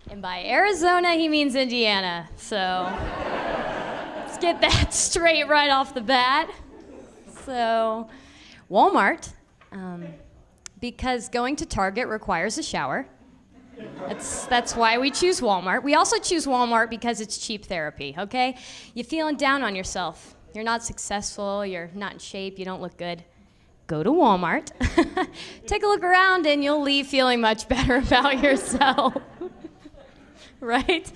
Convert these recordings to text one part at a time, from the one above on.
And by Arizona, he means Indiana. So let's get that straight right off the bat. So Walmart, because going to Target requires a shower. That's why we choose Walmart. We also choose Walmart because it's cheap therapy, okay? You're feeling down on yourself. You're not successful, you're not in shape, you don't look good. Go to Walmart, take a look around, and you'll leave feeling much better about yourself. Right?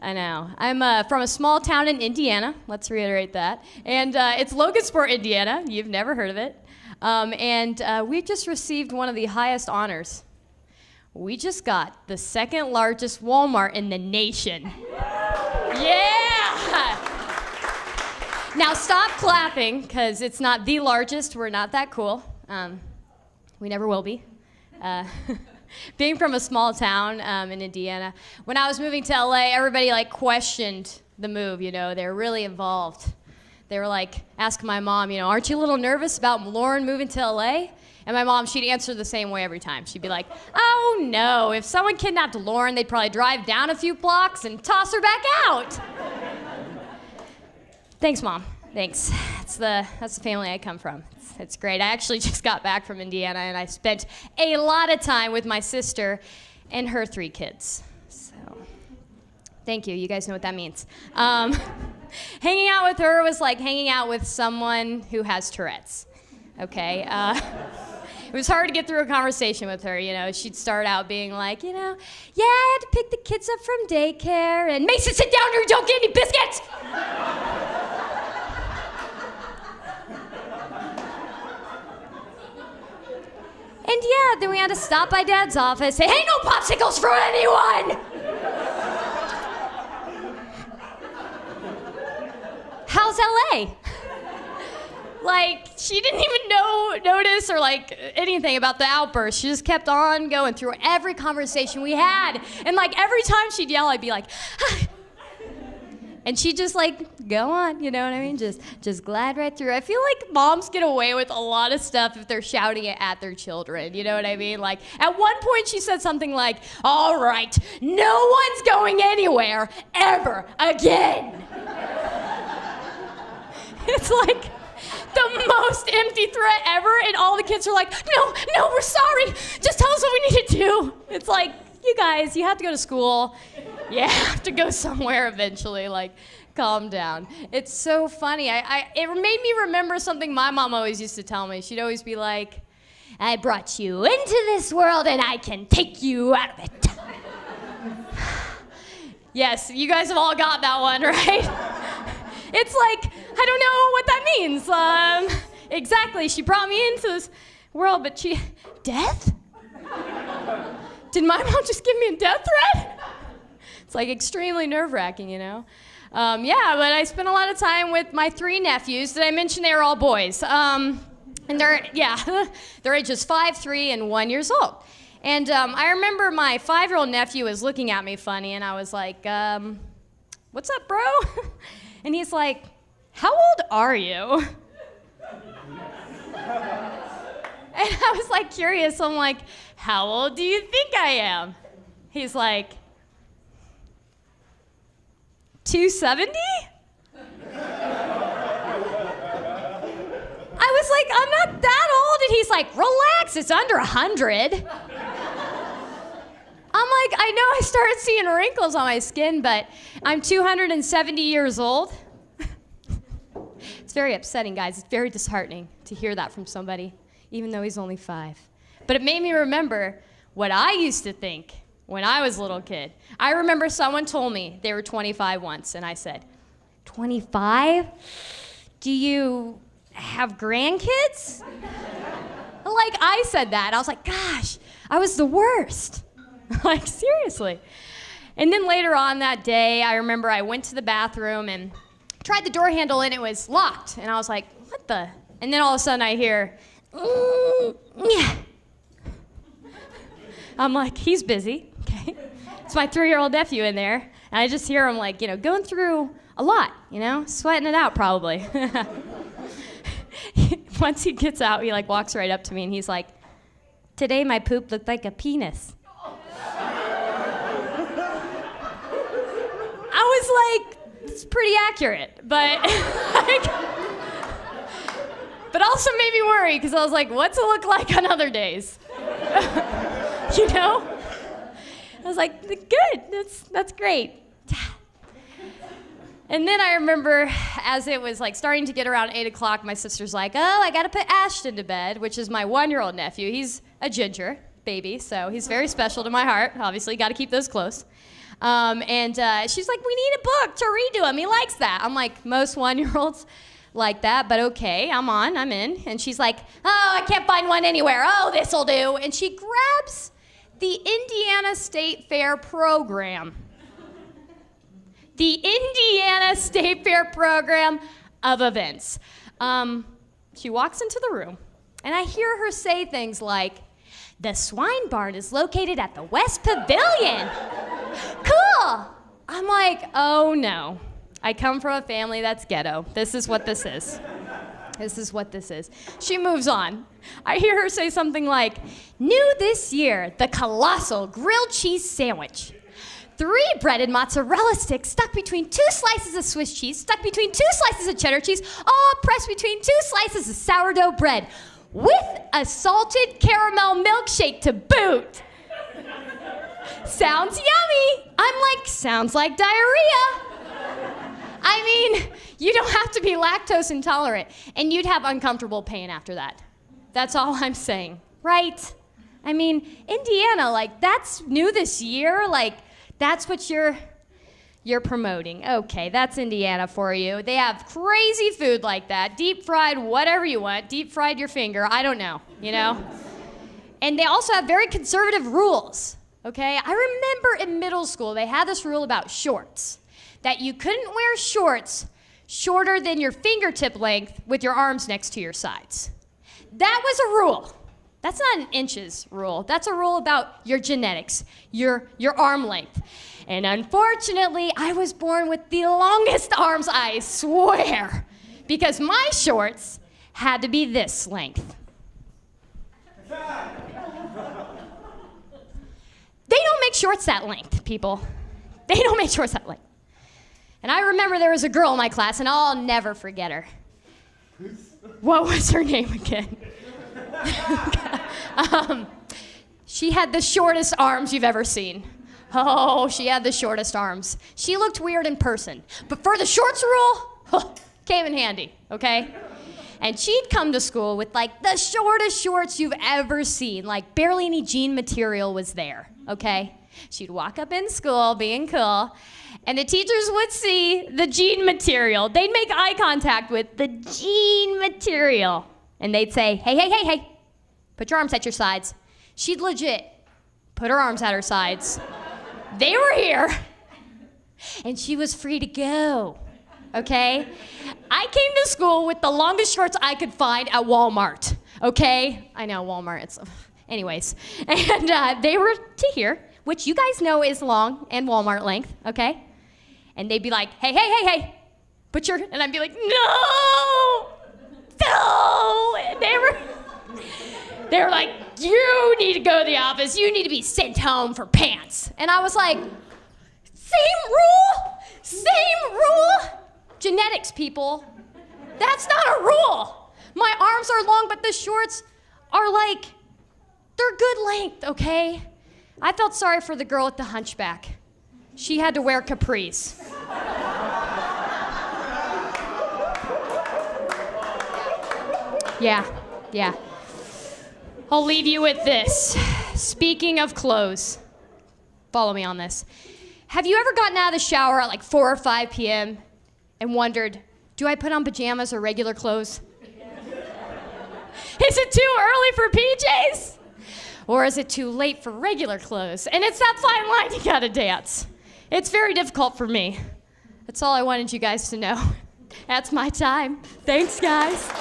I know. I'm from a small town in Indiana, let's reiterate that. And it's Logansport, Indiana. You've never heard of it. And we just received one of the highest honors. We just got the second largest Walmart in the nation. Yeah! Now stop clapping, because it's not the largest. We're not that cool. We never will be. Being from a small town in Indiana, when I was moving to LA, everybody questioned the move, They were really involved. They were asking my mom, aren't you a little nervous about Lauren moving to LA? And my mom, she'd answer the same way every time. She'd be like, oh no, if someone kidnapped Lauren, they'd probably drive down a few blocks and toss her back out. Thanks, Mom. Thanks. That's the family I come from. It's great. I actually just got back from Indiana, and I spent a lot of time with my sister and her 3 kids. So, thank you. You guys know what that means. Hanging out with her was like hanging out with someone who has Tourette's. Okay. It was hard to get through a conversation with her. She'd start out being like, yeah, I had to pick the kids up from daycare, and Mason, sit down or you don't get any biscuits. And yeah, then we had to stop by Dad's office, say, hey, no popsicles for anyone! How's LA? She didn't even notice or anything about the outburst. She just kept on going through every conversation we had. And every time she'd yell, I'd be like, ah. And she'd just go on, you know what I mean? Just glide right through. I feel like moms get away with a lot of stuff if they're shouting it at their children, you know what I mean? At one point she said something like, all right, no one's going anywhere ever again. It's the most empty threat ever, and all the kids are like, no, we're sorry. Just tell us what we need to do. It's you guys, you have to go to school. You have to go somewhere eventually. Calm down. It's so funny. It made me remember something my mom always used to tell me. She'd always be like, I brought you into this world, and I can take you out of it. Yes, you guys have all got that one, right? It's I don't know what that means. Exactly, she brought me into this world, but death? Did my mom just give me a death threat? It's extremely nerve-wracking, Yeah, but I spent a lot of time with my 3 nephews. Did I mention they were all boys? And they're ages 5, 3, and 1 years old. And I remember my 5-year-old nephew was looking at me funny, and I was like, what's up, bro? And he's like, how old are you? And I was curious. I'm like, how old do you think I am? He's like, 270? I was like, I'm not that old. And he's like, relax, it's under 100. I'm like, I know I started seeing wrinkles on my skin, but I'm 270 years old. It's very upsetting, guys. It's very disheartening to hear that from somebody, even though he's only 5. But it made me remember what I used to think when I was a little kid. I remember someone told me they were 25 once, and I said, 25? Do you have grandkids? I said that. I was like, gosh, I was the worst. Seriously. And then later on that day, I remember I went to the bathroom and tried the door handle, and it was locked. And I was like, what the? And then all of a sudden I hear, yeah. I'm like, he's busy, okay? It's my 3-year-old nephew in there. And I just hear him going through a lot, sweating it out probably. Once he gets out, he walks right up to me and he's like, today my poop looked like a penis. like, it's pretty accurate, but but also made me worry because I was like, what's it look like on other days? You know? I was like, good, that's great. And then I remember as it was like starting to get around 8 o'clock, my sister's like, oh, I gotta put Ashton to bed, which is my 1-year-old nephew. He's a ginger baby, so he's very special to my heart. Obviously, gotta keep those close. And she's like, we need a book to read to him. He likes that. I'm like, most 1-year-olds like that, but okay, I'm in. And she's like, oh, I can't find one anywhere. Oh, this'll do. And she grabs the Indiana State Fair program. The Indiana State Fair program of events. She walks into the room, and I hear her say things like, the swine barn is located at the West Pavilion. Cool. I'm like, oh no. I come from a family that's ghetto. This is what this is. This is what this is. She moves on. I hear her say something like, new this year, the colossal grilled cheese sandwich. 3 breaded mozzarella sticks stuck between 2 slices of Swiss cheese, stuck between 2 slices of cheddar cheese, all pressed between 2 slices of sourdough bread, with a salted caramel milkshake to boot. Sounds yummy. I'm like, sounds like diarrhea. I mean, you don't have to be lactose intolerant, and you'd have uncomfortable pain after that. That's all I'm saying, right? I mean, Indiana, like, that's new this year, like, that's what you're promoting. Okay, that's Indiana for you. They have crazy food like that, deep fried, whatever you want, deep fried your finger, I don't know, you know? And they also have very conservative rules, okay? I remember in middle school, they had this rule about shorts, that you couldn't wear shorts shorter than your fingertip length with your arms next to your sides. That was a rule. That's not an inches rule. That's a rule about your genetics, your arm length. And unfortunately, I was born with the longest arms, I swear, because my shorts had to be this length. They don't make shorts that length, people. They don't make shorts that length. And I remember there was a girl in my class, and I'll never forget her. What was her name again? She had the shortest arms you've ever seen. Oh, she had the shortest arms. She looked weird in person, but for the shorts rule, came in handy, okay? And she'd come to school with like the shortest shorts you've ever seen, like barely any jean material was there, okay? She'd walk up in school being cool, and the teachers would see the jean material. They'd make eye contact with the jean material, and they'd say, hey, hey, hey, hey, put your arms at your sides. She'd legit put her arms at her sides. They were here, and she was free to go, okay? I came to school with the longest shorts I could find at Walmart, okay? I know, Walmart, anyways. And they were to here, which you guys know is long and Walmart length, okay? And they'd be like, hey, hey, hey, hey, and I'd be like, no, and they were like, you need to go to the office. You need to be sent home for pants. And I was like, same rule. Genetics, people. That's not a rule. My arms are long, but the shorts are like, they're good length, okay? I felt sorry for the girl with the hunchback. She had to wear capris. Yeah. I'll leave you with this. Speaking of clothes, follow me on this. Have you ever gotten out of the shower at like 4 or 5 p.m. and wondered, do I put on pajamas or regular clothes? Is it too early for PJs? Or is it too late for regular clothes? And it's that fine line you gotta dance. It's very difficult for me. That's all I wanted you guys to know. That's my time. Thanks, guys.